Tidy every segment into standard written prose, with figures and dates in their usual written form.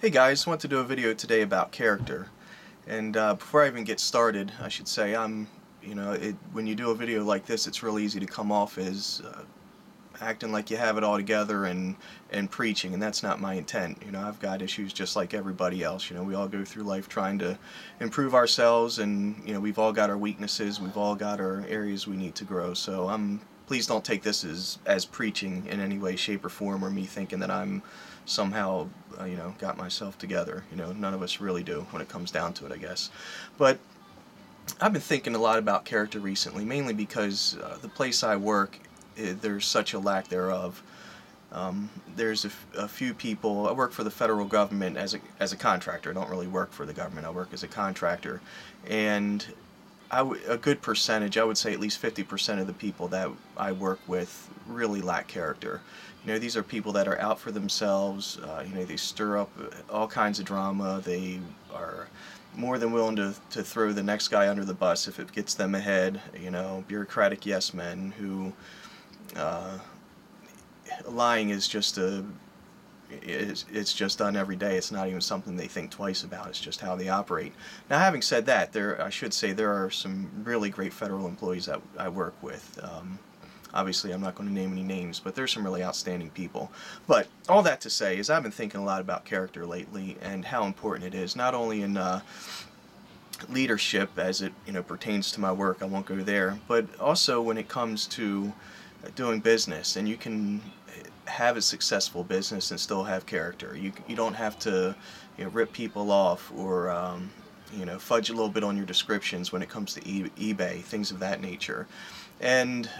Hey guys, want to do a video today about character. And before I even get started, I should say when you do a video like this, it's real easy to come off as acting like you have it all together and preaching, and that's not my intent. I've got issues just like everybody else. We all go through life trying to improve ourselves, and we've all got our weaknesses, we've all got our areas we need to grow. So please don't take this as preaching in any way, shape, or form, or me thinking that I'm somehow got myself together. None of us really do when it comes down to it, I guess. But I've been thinking a lot about character recently, mainly because the place I work, there's such a lack thereof. There's a few people. I work for the federal government as a contractor. I don't really work for the government. I work as a contractor, and a good percentage, I would say at least 50% of the people that I work with really lack character. These are people that are out for themselves. They stir up all kinds of drama. They are more than willing to throw the next guy under the bus if it gets them ahead. Bureaucratic yes men who lying is just it's just done every day. It's not even something they think twice about. It's just how they operate. Now, having said that, I should say there are some really great federal employees that I work with. Obviously, I'm not going to name any names, but there's some really outstanding people. But all that to say is I've been thinking a lot about character lately and how important it is, not only in leadership as it pertains to my work. I won't go there, but also when it comes to doing business. And you can have a successful business and still have character. You don't have to rip people off or fudge a little bit on your descriptions when it comes to eBay, things of that nature. And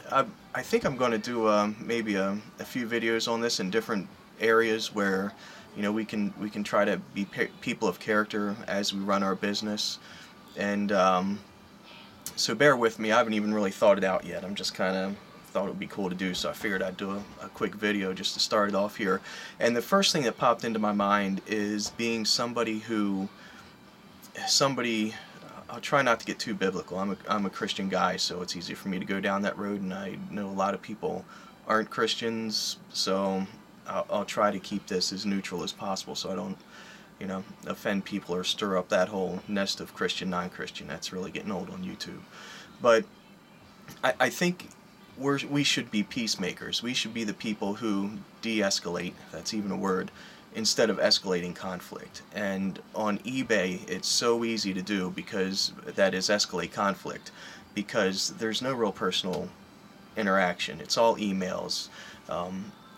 I think I'm going to do maybe a few videos on this in different areas where we can try to be people of character as we run our business. And so bear with me. I haven't even really thought it out yet. I'm just kind of thought it would be cool to do, so I figured I'd do a quick video just to start it off here. And the first thing that popped into my mind is being somebody I'll try not to get too biblical. I'm a Christian guy, so it's easy for me to go down that road, and I know a lot of people aren't Christians, so I'll try to keep this as neutral as possible so I don't offend people or stir up that whole nest of Christian, non-Christian. That's really getting old on YouTube. But I think we should be peacemakers. We should be the people who de-escalate, if that's even a word, instead of escalating conflict. And on eBay, it's so easy to do because that is escalate conflict, because there's no real personal interaction. It's all emails.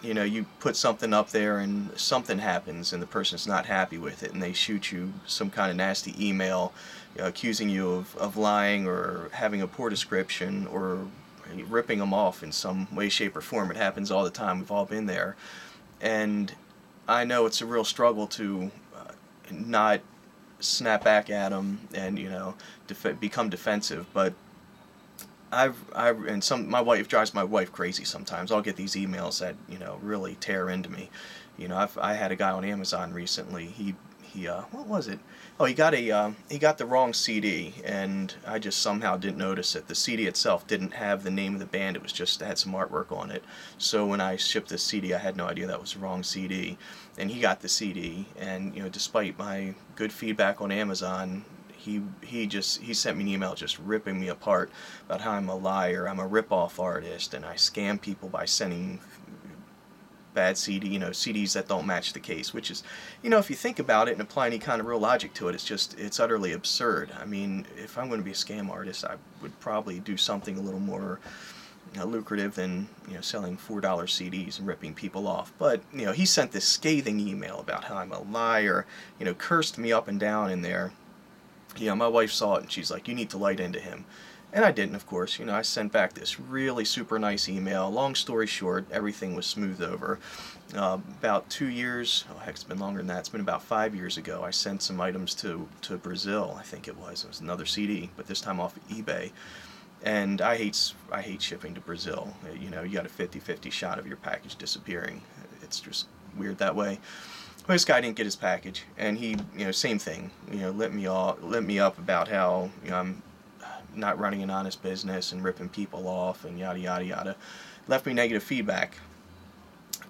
You put something up there and something happens and the person's not happy with it and they shoot you some kind of nasty email accusing you of lying or having a poor description or ripping them off in some way, shape, or form. It happens all the time. We've all been there. And I know it's a real struggle to not snap back at them and become defensive. But my wife drives my wife crazy sometimes. I'll get these emails that really tear into me. I had a guy on Amazon recently. He what was it? Oh, he got the wrong CD, and I just somehow didn't notice it. The CD itself didn't have the name of the band. It had some artwork on it. So when I shipped this CD, I had no idea that was the wrong CD. And he got the CD, and despite my good feedback on Amazon, he sent me an email just ripping me apart about how I'm a liar, I'm a rip-off artist, and I scam people by sending bad CDs that don't match the case, which is, if you think about it and apply any kind of real logic to it, it's utterly absurd. I mean, if I'm going to be a scam artist, I would probably do something a little more lucrative than selling $4 CDs and ripping people off. But he sent this scathing email about how I'm a liar, cursed me up and down in there. My wife saw it and she's like, "You need to light into him." And I didn't, of course. I sent back this really super nice email. Long story short, everything was smoothed over. About 2 years, oh heck, it's been longer than that. It's been about 5 years ago. I sent some items to Brazil, I think it was. It was another CD, but this time off of eBay. And I hate shipping to Brazil. You got a 50-50 shot of your package disappearing. It's just weird that way. Well, this guy didn't get his package, and he, same thing. Lit me up about how I'm not running an honest business and ripping people off and yada yada yada. Left me negative feedback.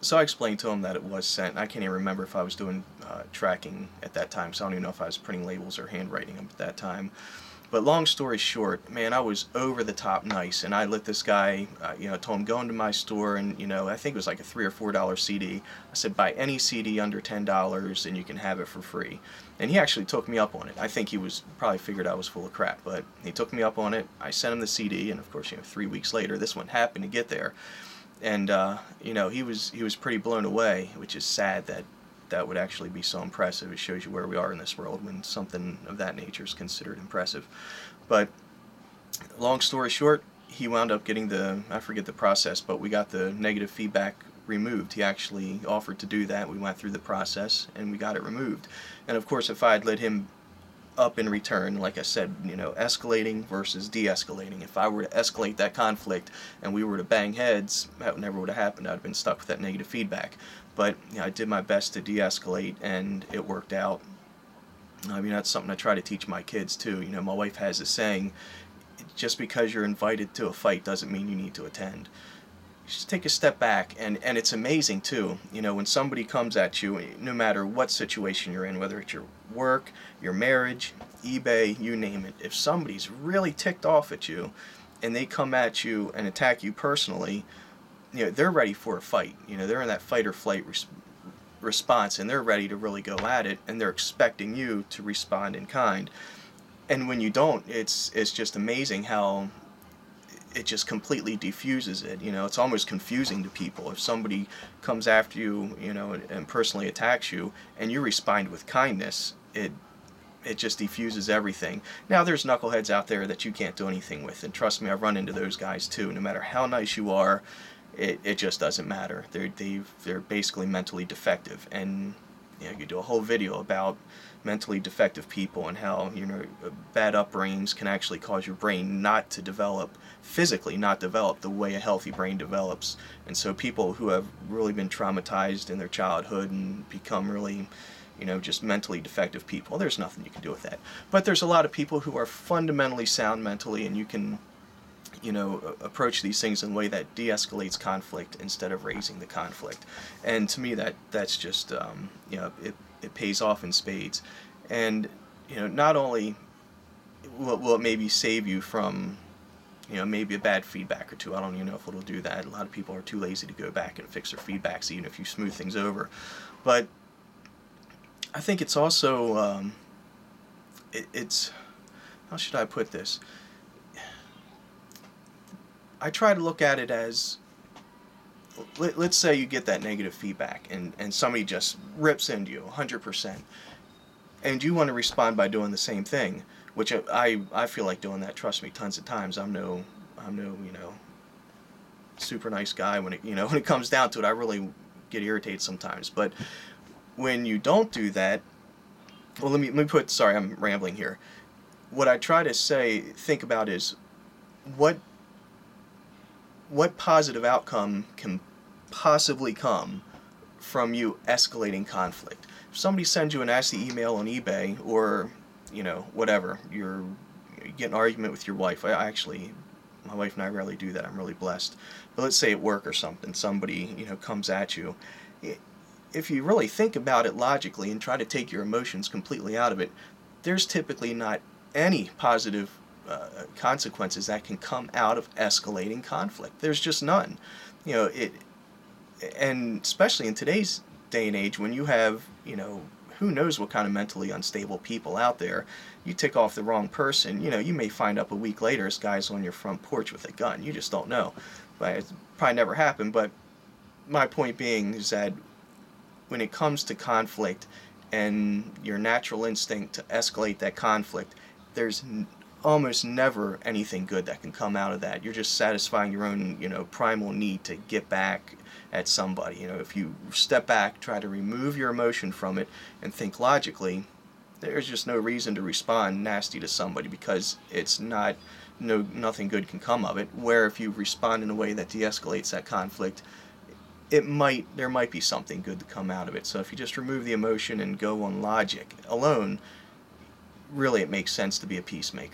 So I explained to him that it was sent. I can't even remember if I was doing tracking at that time, so I don't even know if I was printing labels or handwriting them at that time. But long story short, man, I was over the top nice, and I let this guy, told him go into my store, and I think it was like a $3 or $4 CD. I said buy any CD under $10, and you can have it for free. And he actually took me up on it. I think he was probably figured I was full of crap, but he took me up on it. I sent him the CD, and of course, 3 weeks later, this one happened to get there, and he was pretty blown away, which is sad that that would actually be so impressive. It shows you where we are in this world when something of that nature is considered impressive. But long story short, he wound up getting I forget the process, but we got the negative feedback removed. He actually offered to do that. We went through the process and we got it removed. And of course, if I had let him up in return, like I said, escalating versus de-escalating. If I were to escalate that conflict and we were to bang heads, that never would have happened. I'd have been stuck with that negative feedback. But I did my best to de-escalate, and it worked out. I mean, that's something I try to teach my kids too. My wife has a saying, just because you're invited to a fight doesn't mean you need to attend. Just take a step back, and it's amazing too, when somebody comes at you, no matter what situation you're in, whether it's your work, your marriage, eBay, you name it, if somebody's really ticked off at you and they come at you and attack you personally, they're ready for a fight. They're in that fight or flight response, and they're ready to really go at it, and they're expecting you to respond in kind. And when you don't, it's just amazing how it just completely defuses it. It's almost confusing to people. If somebody comes after you, and personally attacks you, and you respond with kindness, it just defuses everything. Now, there's knuckleheads out there that you can't do anything with, and trust me, I've run into those guys too. No matter how nice you are, it just doesn't matter. They're basically mentally defective, and you do a whole video about mentally defective people and how bad upbringings can actually cause your brain not to develop, physically not develop the way a healthy brain develops. And so people who have really been traumatized in their childhood and become really just mentally defective people, there's nothing you can do with that. But there's a lot of people who are fundamentally sound mentally, and you can approach these things in a way that de-escalates conflict instead of raising the conflict. And to me, that's just it pays off in spades. And not only will it maybe save you from maybe a bad feedback or two. I don't even know if it'll do that. A lot of people are too lazy to go back and fix their feedbacks, even if you smooth things over. But I think it's also it's how should I put this? I try to look at it as, let's say you get that negative feedback and somebody just rips into you 100%, and you want to respond by doing the same thing, which I feel like doing that. Trust me, tons of times. I'm no super nice guy when it comes down to it. I really get irritated sometimes. But when you don't do that, well, let me put. Sorry, I'm rambling here. What I try to think about is what positive outcome can possibly come from you escalating conflict. If somebody sends you a nasty email on eBay, or whatever, you get an argument with your wife. My wife and I rarely do that. I'm really blessed. But let's say at work or something, somebody comes at you. If you really think about it logically and try to take your emotions completely out of it, there's typically not any positive consequences that can come out of escalating conflict. There's just none. And especially in today's day and age, when you have, who knows what kind of mentally unstable people out there, you tick off the wrong person, you may find up a week later this guy's on your front porch with a gun. You just don't know. But it's probably never happened. But my point being is that when it comes to conflict and your natural instinct to escalate that conflict, there's almost never anything good that can come out of that. You're just satisfying your own, primal need to get back at somebody. If you step back, try to remove your emotion from it and think logically, there's just no reason to respond nasty to somebody, because it's nothing good can come of it. Where if you respond in a way that de-escalates that conflict, there might be something good to come out of it. So if you just remove the emotion and go on logic alone, really it makes sense to be a peacemaker.